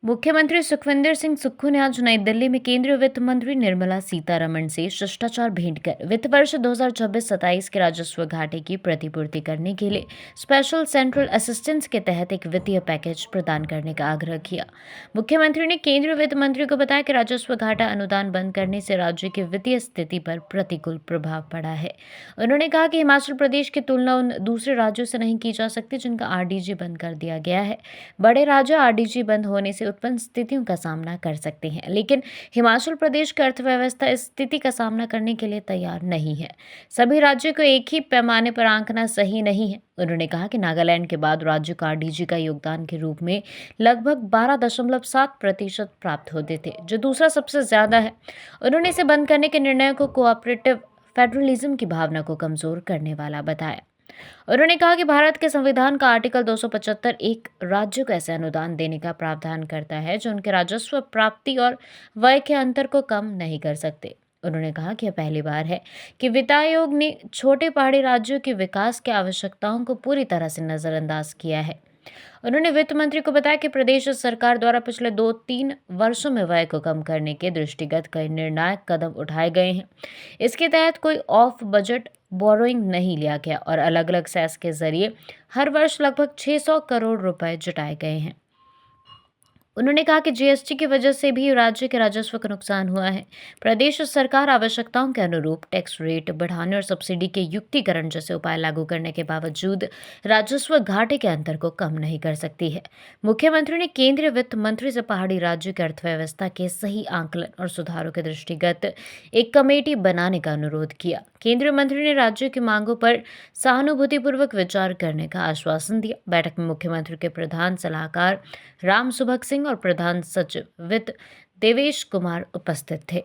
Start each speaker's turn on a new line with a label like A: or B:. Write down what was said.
A: मुख्यमंत्री सुखविंदर सिंह सुक्खू ने आज नई दिल्ली में केंद्रीय वित्त मंत्री निर्मला सीतारमण से शिष्टाचार भेंट कर वित्त वर्ष 2026-27 के राजस्व घाटे की प्रतिपूर्ति करने के लिए स्पेशल सेंट्रल असिस्टेंस के तहत एक वित्तीय पैकेज प्रदान करने का आग्रह किया। मुख्यमंत्री ने केंद्रीय वित्त मंत्री को बताया कि राजस्व घाटा अनुदान बंद करने से राज्य की वित्तीय स्थिति पर प्रतिकूल प्रभाव पड़ा है। उन्होंने कहा कि हिमाचल प्रदेश की तुलना उन दूसरे राज्यों से नहीं की जा सकती जिनका आरडीजी बंद कर दिया गया है। बड़े राज्य आरडीजी बंद होने से उत्पन्न स्थितियों का सामना कर सकते हैं, लेकिन हिमाचल प्रदेश की अर्थव्यवस्था इस स्थिति का सामना करने के लिए तैयार नहीं है। सभी राज्यों को एक ही पैमाने पर आंकना सही नहीं है। उन्होंने कहा कि नागालैंड के बाद राज्य को आरडीजी का योगदान के रूप में लगभग 12.7% प्राप्त होते थे, जो दूसरा सबसे ज्यादा है। उन्होंने इसे बंद करने के निर्णय को कोऑपरेटिव फेडरलिज्म की भावना को कमजोर करने वाला बताया। उन्होंने कहा कि भारत के संविधान का आर्टिकल 275 एक राज्य को ऐसे अनुदान देने का प्रावधान करता है जो उनके राजस्व प्राप्ति और व्यय के अंतर को कम नहीं कर सकते। उन्होंने कहा कि यह पहली बार है कि वित्त आयोग ने छोटे पहाड़ी राज्यों के विकास की आवश्यकताओं को पूरी तरह से नजरअंदाज किया है। उन्होंने वित्त मंत्री को बताया कि प्रदेश सरकार द्वारा पिछले 2-3 वर्षों में व्यय को कम करने के दृष्टिगत कई निर्णायक कदम उठाए गए हैं। इसके तहत कोई ऑफ बजट बोरोइंग नहीं लिया गया और अलग अलग सेस के जरिए हर वर्ष लगभग 600 करोड़ रुपए जुटाए गए हैं। उन्होंने कहा कि जीएसटी की वजह से भी राज्य के राजस्व को नुकसान हुआ है। प्रदेश सरकार आवश्यकताओं के अनुरूप टैक्स रेट बढ़ाने और सब्सिडी के युक्तिकरण जैसे उपाय लागू करने के बावजूद राजस्व घाटे के अंतर को कम नहीं कर सकती है। मुख्यमंत्री ने केंद्रीय वित्त मंत्री से पहाड़ी राज्यों की अर्थव्यवस्था के सही आंकलन और सुधारों के दृष्टिगत एक कमेटी बनाने का अनुरोध किया। केंद्रीय मंत्री ने राज्यों की मांगों पर सहानुभूतिपूर्वक विचार करने का आश्वासन दिया। बैठक में मुख्यमंत्री के प्रधान सलाहकार राम सुभग सिंह और प्रधान सचिव वित्त देवेश कुमार उपस्थित थे।